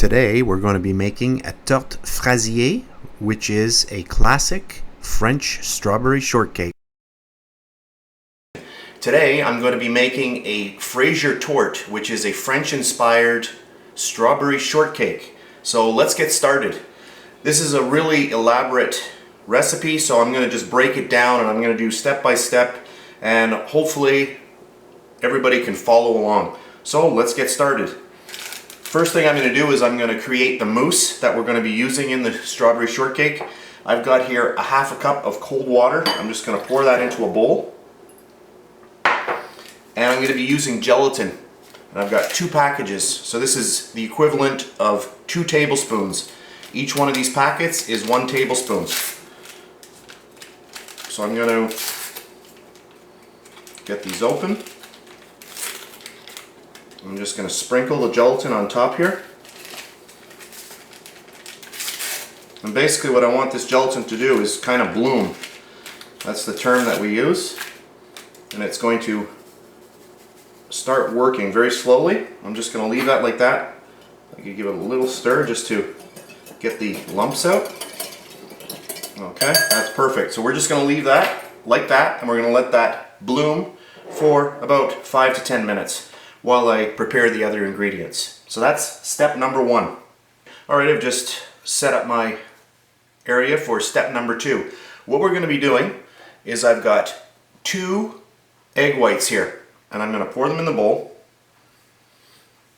Today we're going to be making a Torte Fraisier, which is a classic French strawberry shortcake. Today I'm going to be making a Fraisier torte, which is a French-inspired strawberry shortcake. So let's get started. This is a really elaborate recipe, so I'm going to just break it down and I'm going to do step by step, and hopefully everybody can follow along. So let's get started. First thing I'm going to do is I'm going to create the mousse that we're going to be using in the strawberry shortcake. I've got here a half a cup of cold water. I'm just going to pour that into a bowl. And I'm going to be using gelatin. And I've got 2 packages. So this is the equivalent of 2 tablespoons. Each one of these packets is 1 tablespoon. So I'm going to get these open. I'm just going to sprinkle the gelatin on top here. And basically what I want this gelatin to do is kind of bloom. That's the term that we use. And it's going to start working very slowly. I'm just going to leave that like that. I can give it a little stir just to get the lumps out. Okay, that's perfect. So we're just going to leave that like that, and we're going to let that bloom for about 5 to 10 minutes. While I prepare the other ingredients. So that's step number 1. Alright, I've just set up my area for step number 2. What we're going to be doing is I've got 2 egg whites here, and I'm going to pour them in the bowl,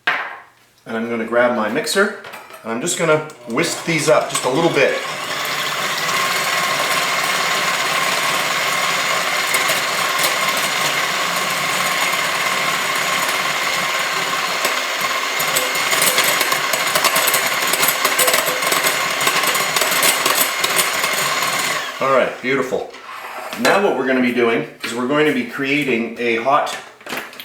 and I'm going to grab my mixer, and I'm just going to whisk these up just a little bit. Alright, beautiful. Now what we're going to be doing is we're going to be creating a hot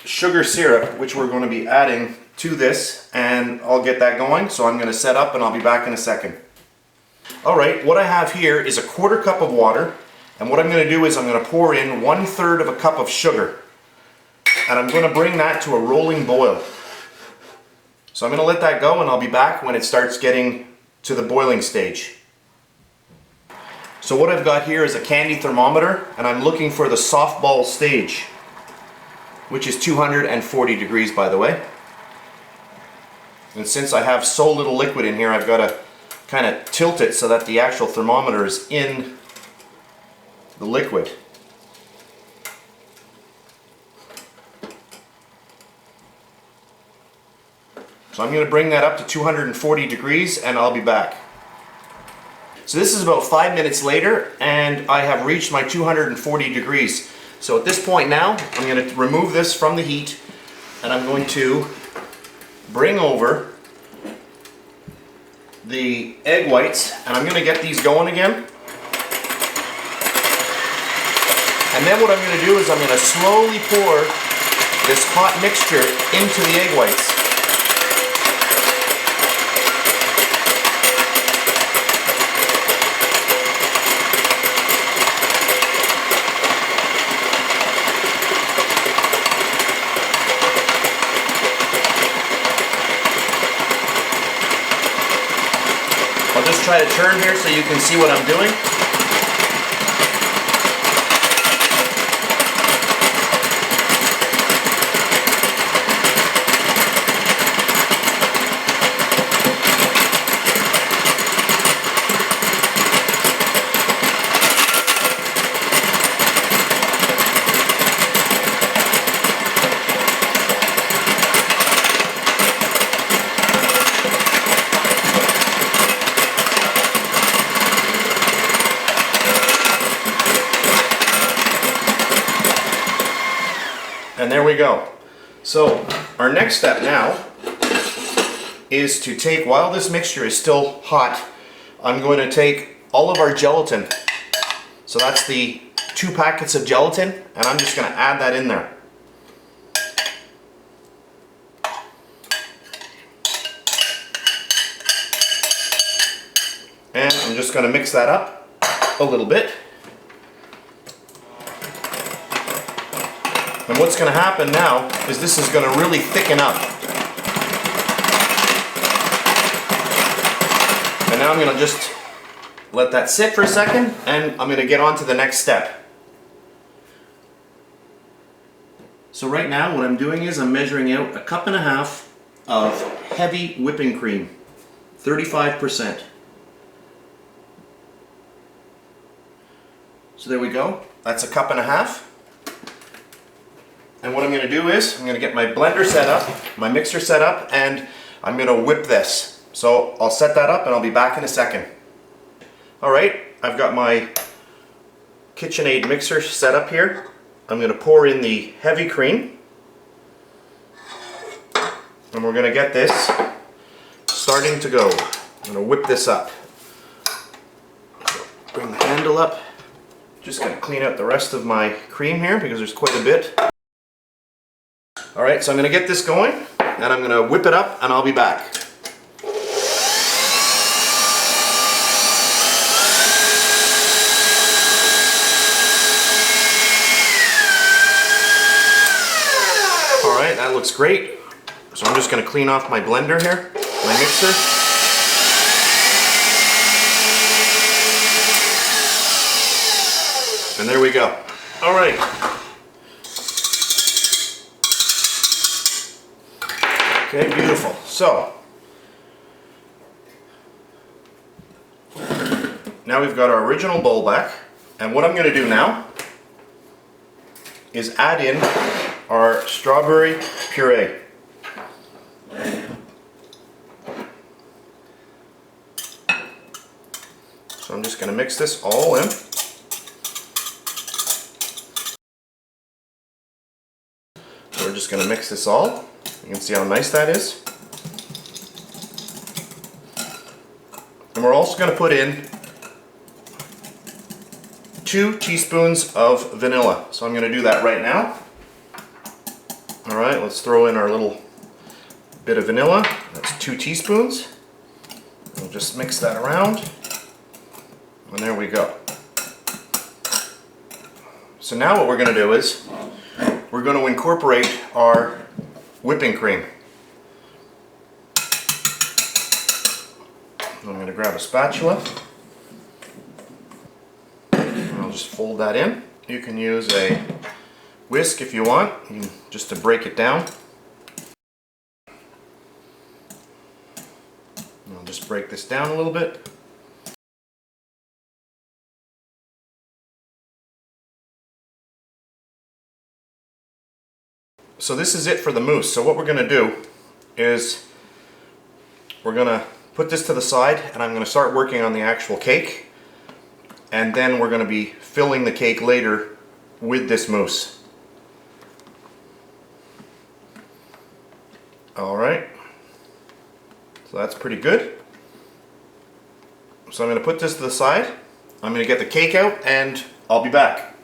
sugar syrup, which we're going to be adding to this, and I'll get that going. So I'm going to set up and I'll be back in a second. Alright, what I have here is a 1/4 cup of water, and what I'm going to do is I'm going to pour in 1/3 of a cup of sugar, and I'm going to bring that to a rolling boil. So I'm going to let that go, and I'll be back when it starts getting to the boiling stage. So what I've got here is a candy thermometer, and I'm looking for the softball stage, which is 240 degrees, by the way. And since I have so little liquid in here, I've got to kind of tilt it so that the actual thermometer is in the liquid. So I'm going to bring that up to 240 degrees, and I'll be back. So this is about 5 minutes later, and I have reached my 240 degrees. So at this point now, I'm going to remove this from the heat, and I'm going to bring over the egg whites, and I'm going to get these going again. And then what I'm going to do is I'm going to slowly pour this hot mixture into the egg whites. I'll just try to turn here so you can see what I'm doing. And there we go. So our next step now is to take, while this mixture is still hot, I'm going to take all of our gelatin. So that's the 2 packets of gelatin, and I'm just going to add that in there. And I'm just going to mix that up a little bit. And what's going to happen now is this is going to really thicken up. now I'm going to just let that sit for a second, and I'm going to get on to the next step. So right now what I'm doing is I'm measuring out 1.5 cups of heavy whipping cream, 35%. So there we go, that's 1.5 cups. And what I'm going to do is I'm going to get my blender set up, my mixer set up, and I'm going to whip this. So I'll set that up and I'll be back in a second. Alright, I've got my KitchenAid mixer set up here. I'm going to pour in the heavy cream. And we're going to get this starting to go. I'm going to whip this up. Bring the handle up. Just going to clean out the rest of my cream here because there's quite a bit. Alright, so I'm going to get this going and I'm going to whip it up and I'll be back. Alright, that looks great. So I'm just going to clean off my blender here, my mixer. And there we go. Alright. Okay, beautiful. So, now we've got our original bowl back. And what I'm going to do now is add in our strawberry puree. So I'm just going to mix this all in. So we're just going to mix this all. You can see how nice that is. And we're also going to put in 2 teaspoons of vanilla. So I'm going to do that right now. Alright, let's throw in our little bit of vanilla. That's 2 teaspoons. We'll just mix that around. And there we go. So now what we're going to do is we're going to incorporate our whipping cream. I'm going to grab a spatula. I'll just fold that in. You can use a whisk if you want, just to break it down. I'll just break this down a little bit. So this is it for the mousse. So what we're going to do is we're going to put this to the side and I'm going to start working on the actual cake, and then we're going to be filling the cake later with this mousse. Alright, so that's pretty good. So I'm going to put this to the side, I'm going to get the cake out, and I'll be back.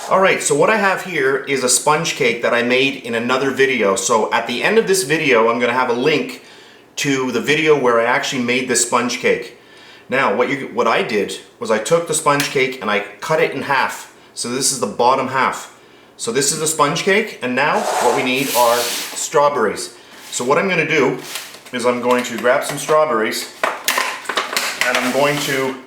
Alright, so what I have here is a sponge cake that I made in another video. So at the end of this video, I'm going to have a link to the video where I actually made this sponge cake. Now, what I did was I took the sponge cake and I cut it in half. So this is the bottom half. So this is the sponge cake, and now what we need are strawberries. So what I'm going to do is I'm going to grab some strawberries and I'm going to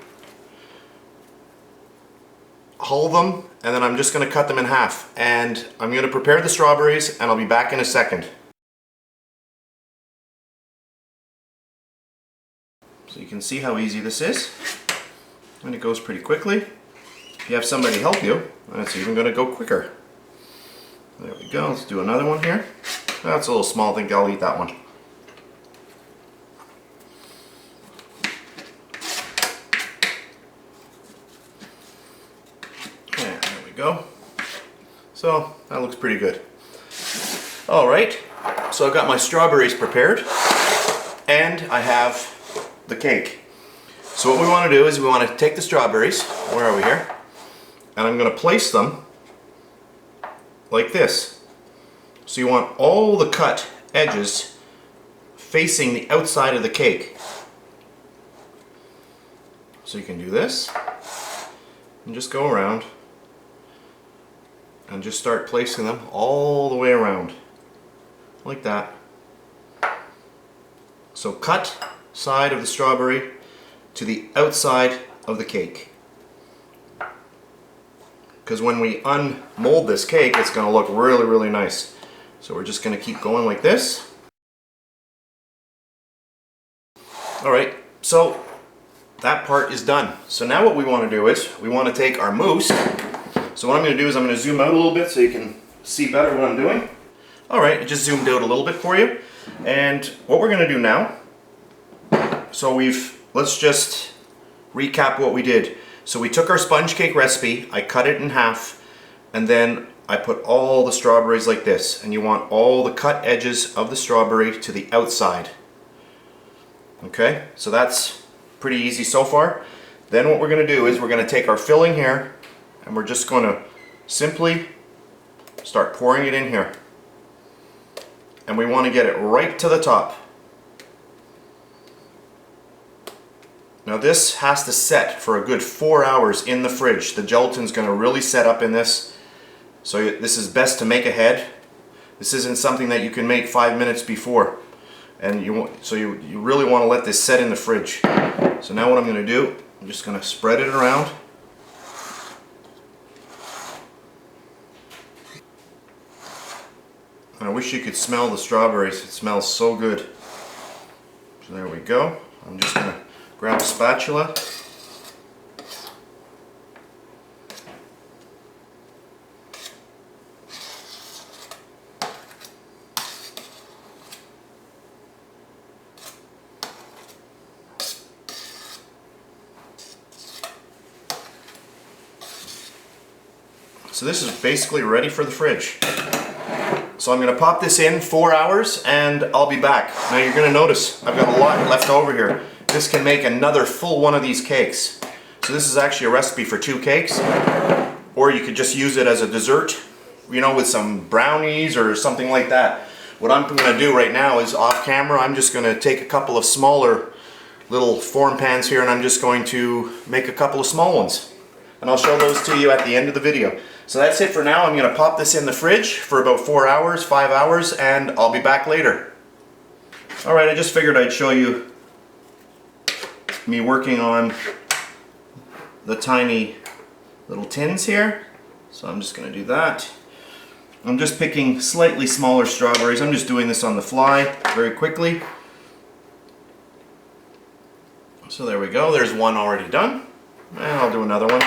hull them, and then I'm just going to cut them in half. And I'm going to prepare the strawberries and I'll be back in a second. So you can see how easy this is, and it goes pretty quickly. If you have somebody help you, that's even going to go quicker. There we go. Let's do another one here. That's a little small. I think I'll eat that one. And there we go. So that looks pretty good. Alright, so I've got my strawberries prepared and I have the cake. So what we want to do is we want to take the strawberries, where are we here? And I'm going to place them like this. So you want all the cut edges facing the outside of the cake. So you can do this and just go around and just start placing them all the way around like that. So cut side of the strawberry to the outside of the cake. Because when we unmold this cake, it's going to look really, really nice. So we're just going to keep going like this. Alright, so that part is done. So now what we want to do is, we want to take our mousse. So what I'm going to do is I'm going to zoom out a little bit so you can see better what I'm doing. Alright, I just zoomed out a little bit for you. And what we're going to do now, so let's just recap what we did. So we took our sponge cake recipe, I cut it in half, and then I put all the strawberries like this. And you want all the cut edges of the strawberry to the outside. Okay, so that's pretty easy so far. Then what we're going to do is we're going to take our filling here, and we're just going to simply start pouring it in here. And we want to get it right to the top. Now this has to set for a good 4 hours in the fridge. The gelatin's going to really set up in this. So this is best to make ahead. This isn't something that you can make 5 minutes before. And you really want to let this set in the fridge. So now what I'm going to do, I'm just going to spread it around. And I wish you could smell the strawberries. It smells so good. So there we go. I'm just going to grab a spatula. So this is basically ready for the fridge. So I'm going to pop this in 4 hours and I'll be back. Now you're going to notice I've got a lot left over here. This can make another full one of these cakes. So this is actually a recipe for 2 cakes. Or you could just use it as a dessert, you know, with some brownies or something like that. What I'm going to do right now is off camera, I'm just going to take a couple of smaller little form pans here and I'm just going to make a couple of small ones. And I'll show those to you at the end of the video. So that's it for now. I'm going to pop this in the fridge for about 4 hours, 5 hours, and I'll be back later. Alright, I just figured I'd show you me working on the tiny little tins here. So I'm just going to do that. I'm just picking slightly smaller strawberries. I'm just doing this on the fly very quickly. So there we go. There's one already done. And I'll do another one.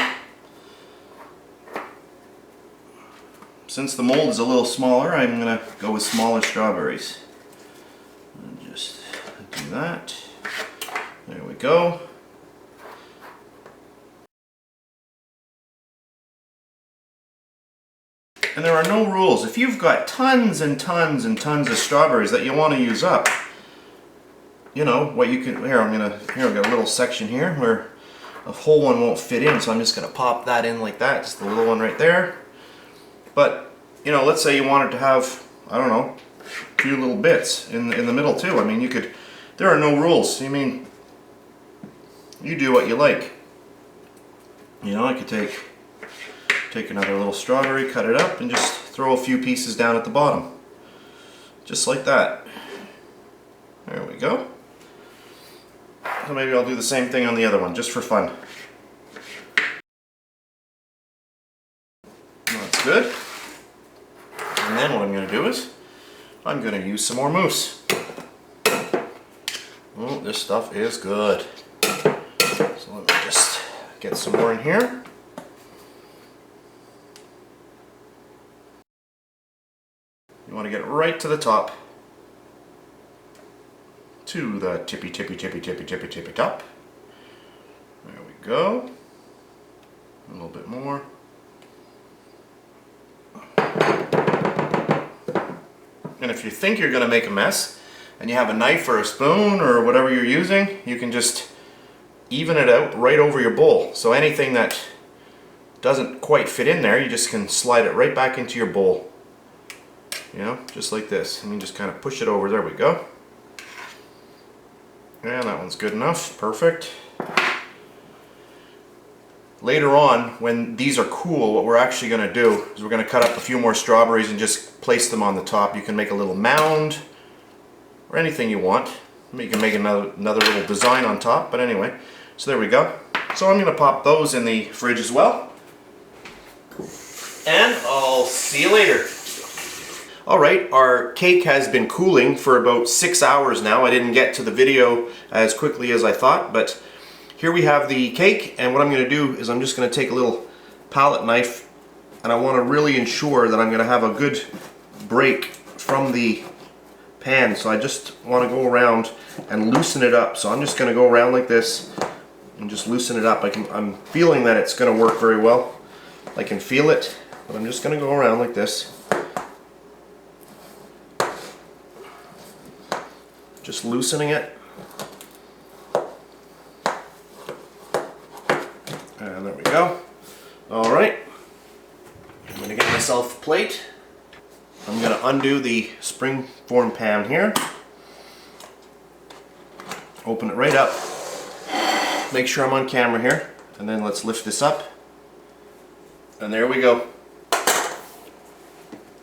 Since the mold is a little smaller, I'm going to go with smaller strawberries. And just do that. There we go. And there are no rules. If you've got tons and tons and tons of strawberries that you want to use up, you know, what you can, here I've got a little section here where a whole one won't fit in, so I'm just going to pop that in like that, just the little one right there. But, you know, let's say you wanted to have, I don't know, a few little bits in the middle too. I mean, you could, there are no rules. I mean, you do what you like. You know, I could take another little strawberry, cut it up, and just throw a few pieces down at the bottom. Just like that. There we go. So maybe I'll do the same thing on the other one, just for fun. That's good. And then what I'm going to do is, I'm going to use some more mousse. Oh, this stuff is good. So let me just get some more in here. You want to get right to the top. To the tippy top. There we go. A little bit more. And if you think you're going to make a mess and you have a knife or a spoon or whatever you're using, you can just even it out right over your bowl. So anything that doesn't quite fit in there, you just can slide it right back into your bowl. You know, just like this. And you just kind of push it over. There we go. And that one's good enough. Perfect. Later on, when these are cool, what we're actually going to do is we're going to cut up a few more strawberries and just place them on the top. You can make a little mound or anything you want. You can make another little design on top, but anyway. So there we go. So I'm going to pop those in the fridge as well. And I'll see you later. Alright, our cake has been cooling for about 6 hours now. I didn't get to the video as quickly as I thought, but here we have the cake, and what I'm going to do is I'm just going to take a little palette knife, and I want to really ensure that I'm going to have a good break from the pan. So I just want to go around and loosen it up. So I'm just going to go around like this and just loosen it up. I'm feeling that it's going to work very well. I can feel it, but I'm just going to go around like this. Just loosening it. And there we go. Alright. I'm going to get myself a plate. I'm going to undo the spring-form pan here. Open it right up. Make sure I'm on camera here. And then let's lift this up. And there we go.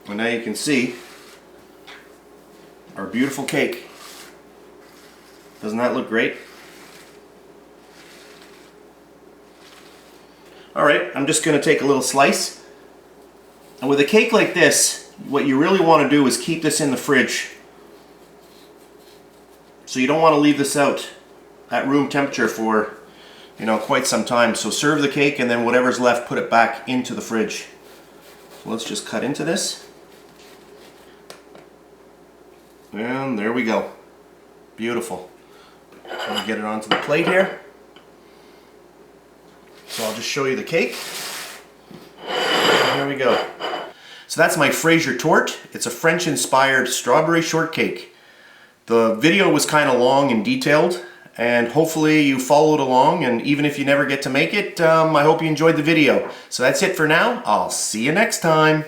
And now you can see our beautiful cake. Doesn't that look great? Alright, I'm just going to take a little slice. And with a cake like this, what you really want to do is keep this in the fridge. So you don't want to leave this out at room temperature for, you know, quite some time. So serve the cake, and then whatever's left, put it back into the fridge. So let's just cut into this. And there we go. Beautiful. I'm going to get it onto the plate here. So I'll just show you the cake. Here we go. So that's my Fraisier Torte. It's a French-inspired strawberry shortcake. The video was kind of long and detailed, and hopefully you followed along, and even if you never get to make it, I hope you enjoyed the video. So that's it for now. I'll see you next time.